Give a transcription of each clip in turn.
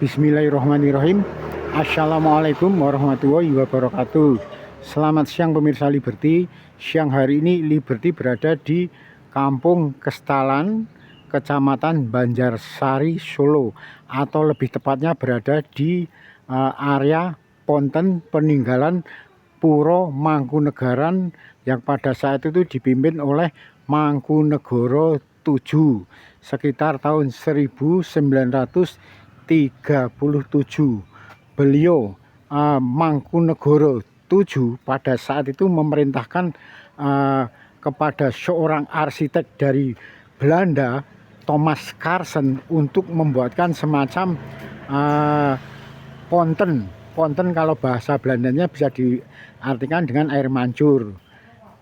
Bismillahirrahmanirrahim. Assalamualaikum warahmatullahi wabarakatuh. Selamat siang pemirsa Liberty. Siang hari ini Liberty berada di Kampung Kestalan, Kecamatan Banjarsari, Solo, atau lebih tepatnya berada di area Ponten peninggalan Puro Mangkunegaran yang pada saat itu dipimpin oleh Mangkunegoro VII sekitar tahun 1937. Beliau Mangkunegoro VII pada saat itu memerintahkan kepada seorang arsitek dari Belanda, Thomas Carson, untuk membuatkan semacam ponten. Ponten kalau bahasa Belandanya bisa diartikan dengan air mancur.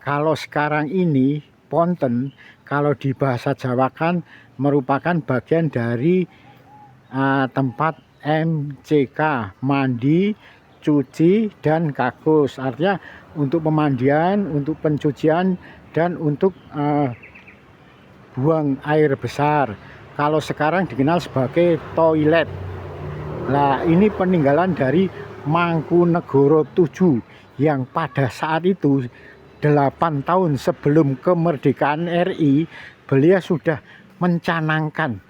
Kalau sekarang ini ponten kalau di bahasa Jawa kan merupakan bagian dari tempat MCK, mandi, cuci, dan kakus. Artinya untuk pemandian, untuk pencucian, dan untuk buang air besar. Kalau sekarang dikenal sebagai toilet. Nah, ini peninggalan dari Mangkunegoro VII yang pada saat itu 8 tahun sebelum kemerdekaan RI, beliau sudah mencanangkan,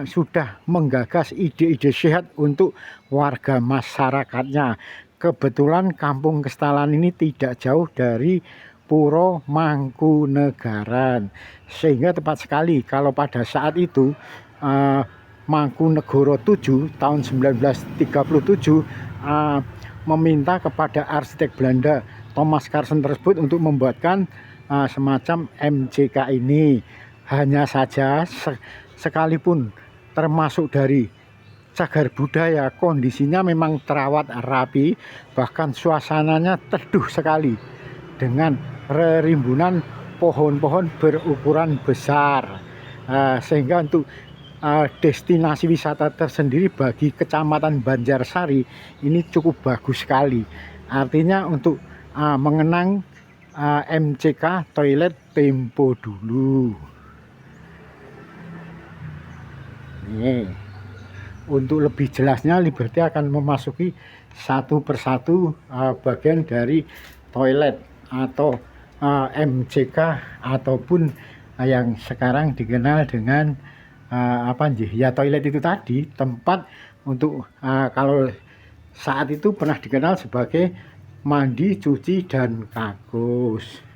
sudah menggagas ide-ide sehat untuk warga masyarakatnya. Kebetulan Kampung Kestalan ini tidak jauh dari Puro Mangkunegaran, sehingga tepat sekali kalau pada saat itu Mangkunegoro VII tahun 1937 meminta kepada arsitek Belanda Thomas Carson tersebut untuk membuatkan semacam MCK ini. Hanya saja sekalipun termasuk dari cagar budaya, kondisinya memang terawat rapi, bahkan suasananya teduh sekali dengan rimbunan pohon-pohon berukuran besar, sehingga untuk destinasi wisata tersendiri bagi Kecamatan Banjarsari ini cukup bagus sekali. Artinya untuk mengenang MCK toilet tempo dulu. Nih, untuk lebih jelasnya Liberty akan memasuki satu persatu bagian dari toilet atau MCK ataupun yang sekarang dikenal dengan ya toilet itu tadi, tempat untuk kalau saat itu pernah dikenal sebagai mandi, cuci, dan kakus.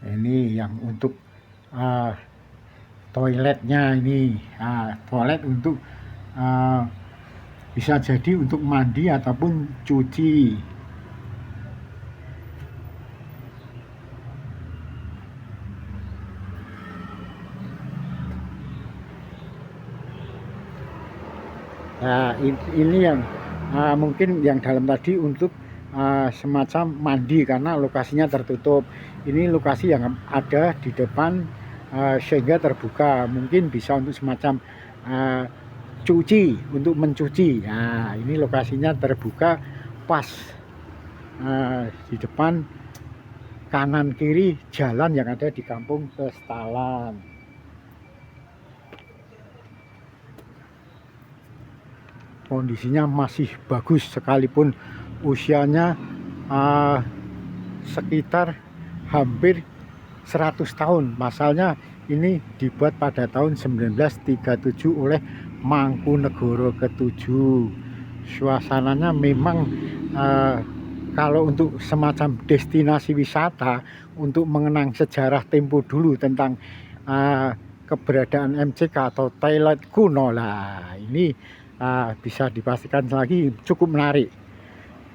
Ini yang untuk toiletnya ini, toilet untuk bisa jadi untuk mandi ataupun cuci. Nah, ini yang mungkin yang dalam tadi untuk semacam mandi karena lokasinya tertutup. Ini lokasi yang ada di depan sehingga terbuka, mungkin bisa untuk semacam cuci, untuk mencuci. Nah, ini lokasinya terbuka pas di depan kanan kiri jalan yang ada di Kampung Kestalan. Kondisinya masih bagus sekalipun usianya sekitar hampir 100 tahun. Pasalnya ini dibuat pada tahun 1937 oleh Mangkunegoro ke-7. Suasananya memang kalau untuk semacam destinasi wisata untuk mengenang sejarah tempo dulu tentang keberadaan MCK atau toilet kuno lah, ini bisa dipastikan lagi cukup menarik.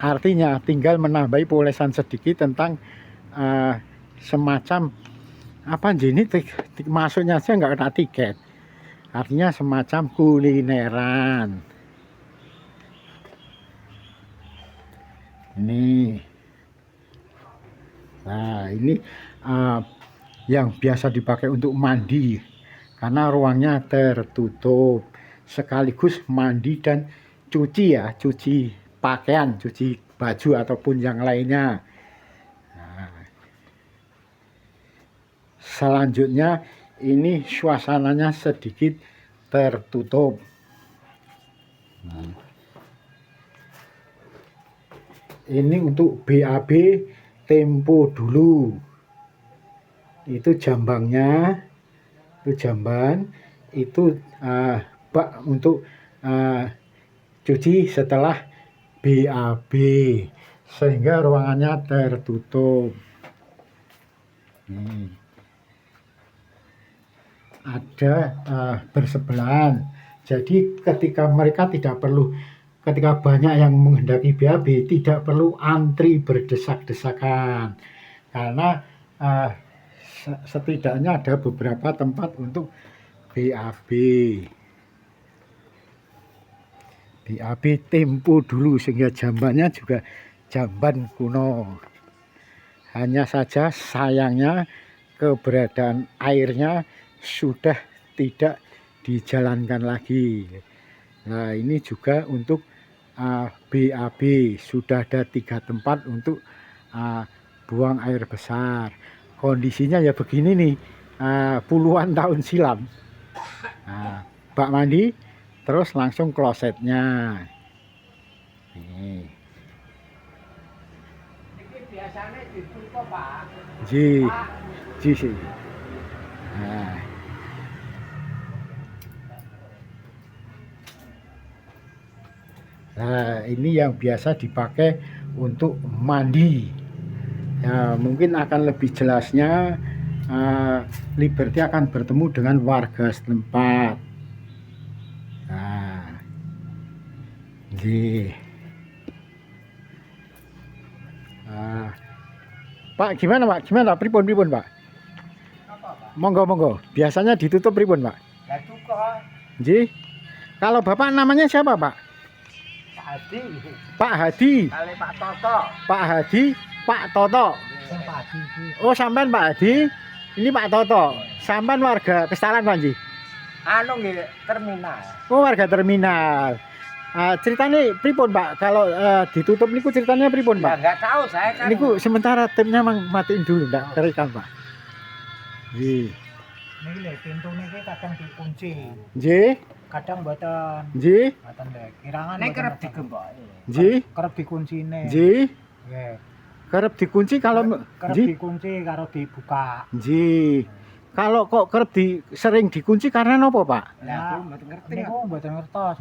Artinya tinggal menambahi polesan sedikit tentang semacam apa ini masuknya saja nggak kena tiket. Artinya semacam kulineran. Ini, nah ini yang biasa dipakai untuk mandi karena ruangnya tertutup, sekaligus mandi dan cuci ya, cuci pakaian, cuci baju ataupun yang lainnya. Nah, selanjutnya ini suasananya sedikit tertutup. Nah, ini untuk BAB tempo dulu. Itu jambangnya, itu jamban, itu bak untuk cuci setelah BAB, sehingga ruangannya tertutup. Ada bersebelahan, jadi ketika mereka tidak perlu, ketika banyak yang menghendaki BAB, tidak perlu antri berdesak-desakan, karena setidaknya ada beberapa tempat untuk BAB tempo dulu, sehingga jambannya juga jamban kuno. Hanya saja sayangnya keberadaan airnya sudah tidak dijalankan lagi. Nah, ini juga untuk BAB sudah ada 3 tempat untuk buang air besar. Kondisinya ya begini nih, puluhan tahun silam. Bak mandi, terus langsung klosetnya. Nih. Biasanya ditutup, Pak. Ji sih. Nah, ini yang biasa dipakai untuk mandi. Ya, mungkin akan lebih jelasnya Liberty akan bertemu dengan warga setempat. Nah, Pak, gimana Pak? Gimana? Pripun Pak? Monggo. Biasanya ditutup pripun Pak? Ya cukup. Ji. Kalau Bapak namanya siapa Pak? Pak Hadi. Pak Hadi. Kali Pak Toto. Pak Hadi, Pak Toto. Pak Hadi. Oh, sampean Pak Hadi. Ini Pak Toto. Sampean warga Kestalan Pak Ji? Anu nggih terminal. Oh, warga terminal. Ceritanya pripun Pak? Kalau ditutup niku ceritanya pripun Pak? Ya enggak tahu saya kan. Niku sementara timnya matiin dulu ndak kerekam Pak. Nggih. Niki lho pintu niki kadang dikunci. Nggih. Kadang mboten. Nggih. Mboten lek. Kirangan nek kerep digembok. Nggih. Kerep dikuncine. Nggih. Nggih. Kerep dikunci kalau kerep dikunci karo dibuka. Nggih. Kalau kok kerep sering dikunci karena napa Pak? Lah aku mboten ngerti. Niku mboten ngertos.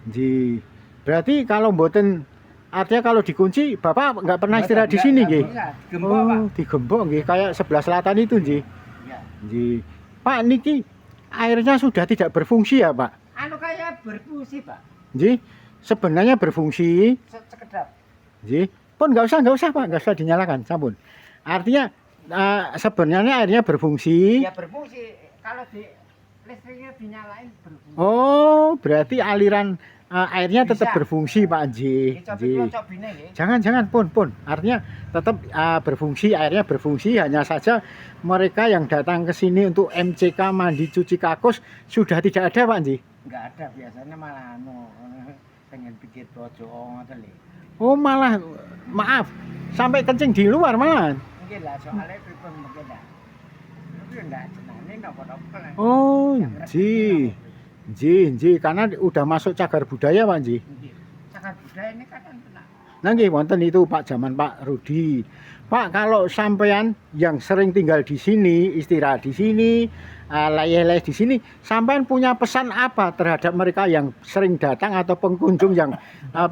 Nggih. Berarti kalau mboten, artinya kalau dikunci Bapak nggak pernah istirahat di sini nggih? Digembok Pak. Digembok nggih, kayak sebelah selatan itu nggih. Iya. Nggih. Pak niki airnya sudah tidak berfungsi ya Pak? Anu kayak berfungsi Pak. Nggih. Sebenarnya berfungsi. Sekedap. Nggih. Pun nggak usah Pak, nggak usah dinyalakan, sampun. Artinya sebenarnya airnya berfungsi. Ya berfungsi. Kalau di listriknya dinyalain berfungsi. Oh, berarti aliran airnya tetap berfungsi Pak Ji. Jangan pun. Artinya tetap berfungsi, airnya berfungsi. Hanya saja mereka yang datang ke sini untuk MCK mandi cuci kakus sudah tidak ada Pak Ji. Enggak ada, biasanya malah pengen bikin bojo ngoten lho. Oh, malah maaf sampai kencing di luar malah. Mungkin lah soalnya pripun mungkin dah. Tapi enggak jenenge napa-napa lah. Oh, Ji, karena udah masuk cagar budaya Pak Ji. Cagar budaya ini kan tenang. Nah nggih wonten itu Pak, zaman Pak Rudi. Pak, kalau sampean yang sering tinggal di sini, istirahat di sini, leyeh-leyeh di sini, sampean punya pesan apa terhadap mereka yang sering datang atau pengunjung yang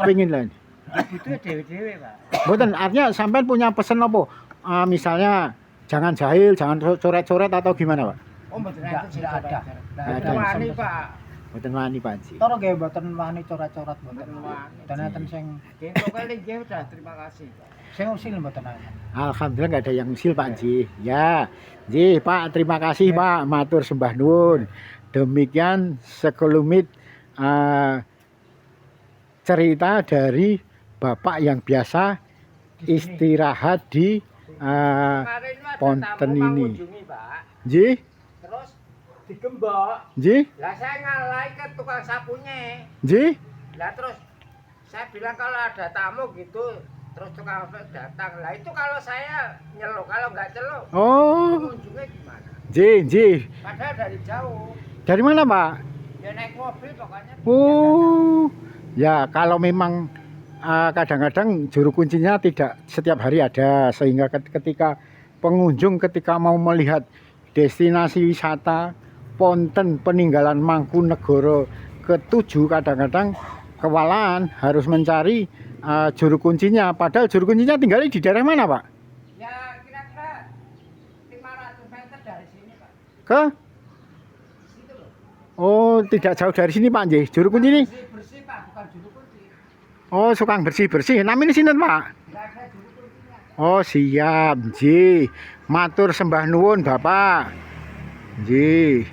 pengen lain? Itu dewe-dewe Pak. Mboten, artinya sampean punya pesan apa? Misalnya jangan jahil, jangan coret-coret atau gimana Pak? Oh, mboten ada. Nggak ada. Wani Pak. Mboten wani Pak Ji. Toro nggih mboten wani coret-coret mboten wani. Daneten sing nggih kali nggih udah terima kasih Pak. Sing usil mboten ana. Alhamdulillah nggak ada yang usil Pak Ji. Ya, Ji Pak, terima kasih Pak, matur sembah nuwun. Demikian sekelumit cerita dari Bapak yang biasa istirahat di Ponten ini. Ji? Terus digembok. Ji? Lah saya ngalahi ke tukang sapunya. Ji? Lah terus saya bilang kalau ada tamu gitu terus tukang obat datang. Lah itu kalau saya nyeluk, kalau nggak celuk, Oh, pengunjungnya gimana? ji. Padahal dari jauh, Dari mana, Pak? ya naik mobil pokoknya. Oh, ya kalau memang kadang-kadang juru kuncinya tidak setiap hari ada, sehingga ketika pengunjung ketika mau melihat destinasi wisata Ponten peninggalan Mangkunegoro ke-7 kadang-kadang kewalahan harus mencari juru kuncinya. Padahal juru kuncinya tinggalnya di daerah mana, Pak? Ya kira-kira 500 meter dari sini, Pak. Ke? Situ loh. Oh, tidak jauh dari sini, Pak. Nggih. Juru kunci ini. Bersih, Pak, bukan juru kunci. Oh, sukang bersih-bersih. Namanya sinten, Pak? Nggak ada juru kuncinya. Oh, siap. Nggih. Matur sembah nuwun, Bapak. Nggih.